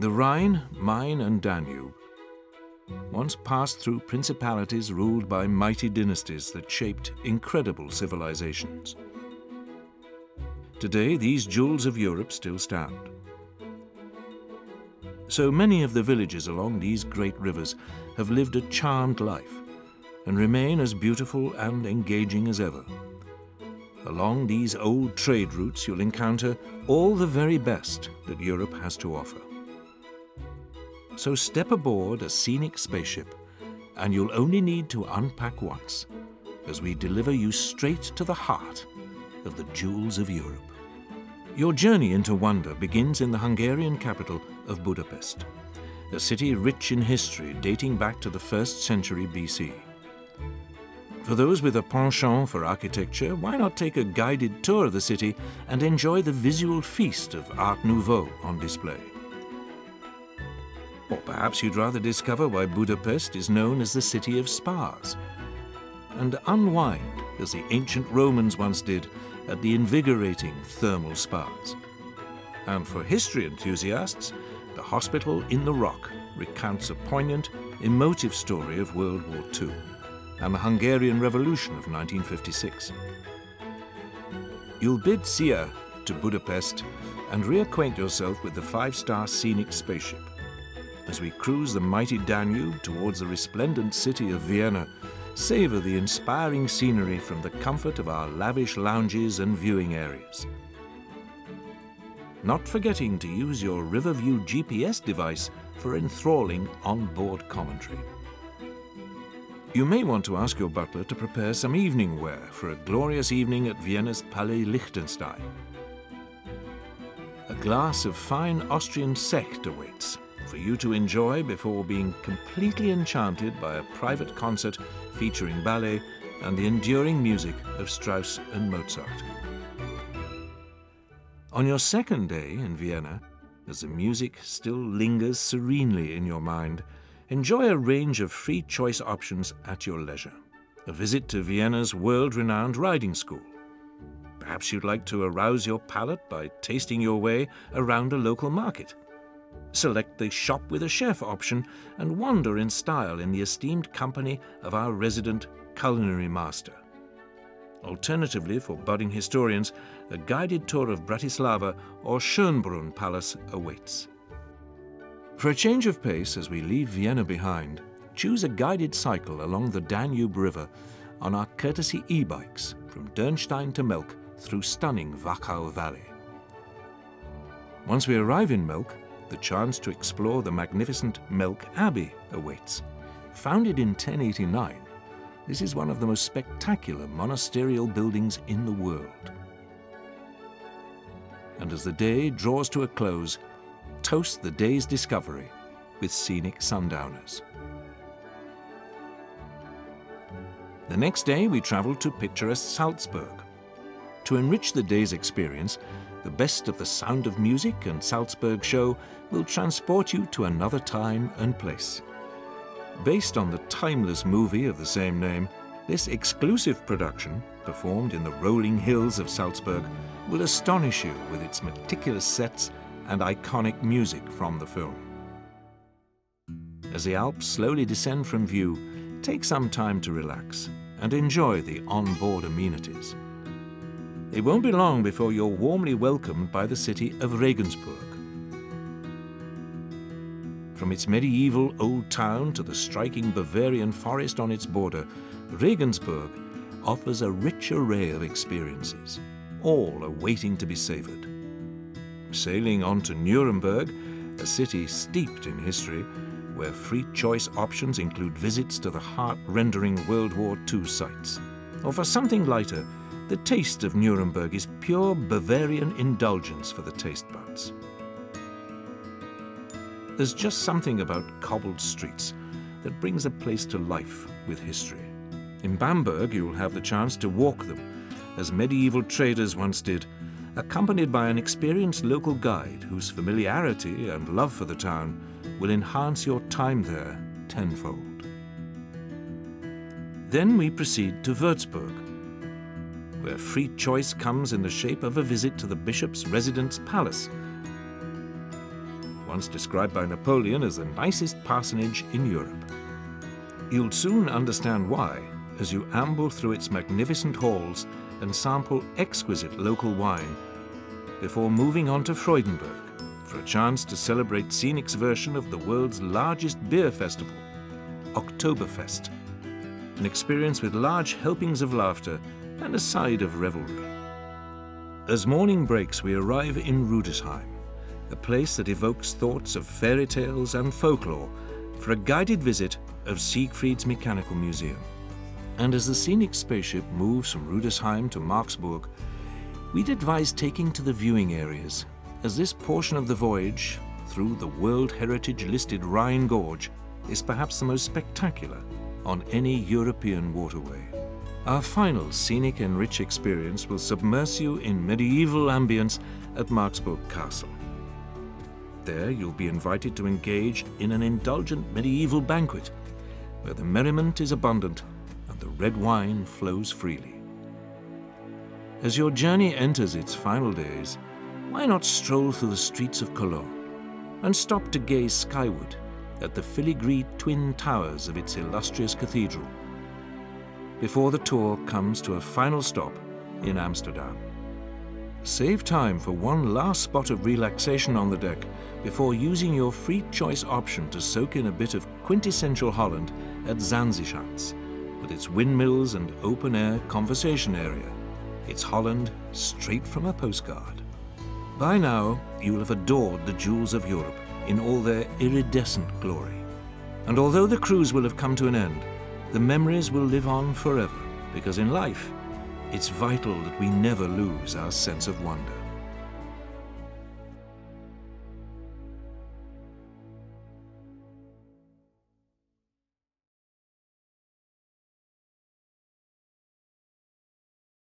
The Rhine, Main and Danube once passed through principalities ruled by mighty dynasties that shaped incredible civilizations. Today, these jewels of Europe still stand. So many of the villages along these great rivers have lived a charmed life and remain as beautiful and engaging as ever. Along these old trade routes, you'll encounter all the very best that Europe has to offer. So step aboard a Scenic spaceship, and you'll only need to unpack once, as we deliver you straight to the heart of the jewels of Europe. Your journey into wonder begins in the Hungarian capital of Budapest, a city rich in history dating back to the 1st century BC. For those with a penchant for architecture, why not take a guided tour of the city and enjoy the visual feast of Art Nouveau on display? Or perhaps you'd rather discover why Budapest is known as the city of spas, and unwind as the ancient Romans once did at the invigorating thermal spas. And for history enthusiasts, the Hospital in the Rock recounts a poignant, emotive story of World War II and the Hungarian Revolution of 1956. You'll bid Szia to Budapest and reacquaint yourself with the 5-star Scenic spaceship as we cruise the mighty Danube towards the resplendent city of Vienna. Savor the inspiring scenery from the comfort of our lavish lounges and viewing areas. Not forgetting to use your Riverview GPS device for enthralling on-board commentary. You may want to ask your butler to prepare some evening wear for a glorious evening at Vienna's Palais Liechtenstein. A glass of fine Austrian Sekt awaits for you to enjoy before being completely enchanted by a private concert featuring ballet and the enduring music of Strauss and Mozart. On your second day in Vienna, as the music still lingers serenely in your mind, enjoy a range of free choice options at your leisure. A visit to Vienna's world-renowned riding school. Perhaps you'd like to arouse your palate by tasting your way around a local market. Select the shop with a chef option and wander in style in the esteemed company of our resident culinary master. Alternatively, for budding historians, a guided tour of Bratislava or Schönbrunn Palace awaits. For a change of pace as we leave Vienna behind, choose a guided cycle along the Danube River on our courtesy e-bikes from Dürnstein to Melk through stunning Wachau Valley. Once we arrive in Melk, the chance to explore the magnificent Melk Abbey awaits. Founded in 1089, this is one of the most spectacular monasterial buildings in the world. And as the day draws to a close, toast the day's discovery with Scenic Sundowners. The next day, we travel to picturesque Salzburg. To enrich the day's experience, the best of the Sound of Music and Salzburg show will transport you to another time and place. Based on the timeless movie of the same name, this exclusive production, performed in the rolling hills of Salzburg, will astonish you with its meticulous sets and iconic music from the film. As the Alps slowly descend from view, take some time to relax and enjoy the on-board amenities. It won't be long before you're warmly welcomed by the city of Regensburg. From its medieval old town to the striking Bavarian forest on its border, Regensburg offers a rich array of experiences, all are waiting to be savored. Sailing on to Nuremberg, a city steeped in history, where free choice options include visits to the heart-rendering World War II sites. Or for something lighter, the taste of Nuremberg is pure Bavarian indulgence for the taste buds. There's just something about cobbled streets that brings a place to life with history. In Bamberg, you'll have the chance to walk them, as medieval traders once did, accompanied by an experienced local guide whose familiarity and love for the town will enhance your time there tenfold. Then we proceed to Würzburg, where free choice comes in the shape of a visit to the bishop's residence palace. once described by Napoleon as the nicest parsonage in Europe. You'll soon understand why as you amble through its magnificent halls and sample exquisite local wine before moving on to Freudenberg for a chance to celebrate Scenic's version of the world's largest beer festival, Oktoberfest, an experience with large helpings of laughter and a side of revelry. As morning breaks, we arrive in Rudesheim, a place that evokes thoughts of fairy tales and folklore, for a guided visit of Siegfried's Mechanical Museum. And as the Scenic spaceship moves from Rudesheim to Marksburg, we'd advise taking to the viewing areas, as this portion of the voyage through the World Heritage-listed Rhine Gorge is perhaps the most spectacular on any European waterway. Our final scenic and rich experience will submerge you in medieval ambience at Marksburg Castle. There you'll be invited to engage in an indulgent medieval banquet, where the merriment is abundant and the red wine flows freely. As your journey enters its final days, why not stroll through the streets of Cologne and stop to gaze skyward at the filigree twin towers of its illustrious cathedral, before the tour comes to a final stop in Amsterdam. Save time for one last spot of relaxation on the deck before using your free choice option to soak in a bit of quintessential Holland at Zanzischanz, with its windmills and open-air conversation area. It's Holland straight from a postcard. By now, you'll have adored the jewels of Europe in all their iridescent glory. And although the cruise will have come to an end, the memories will live on forever, because in life, it's vital that we never lose our sense of wonder.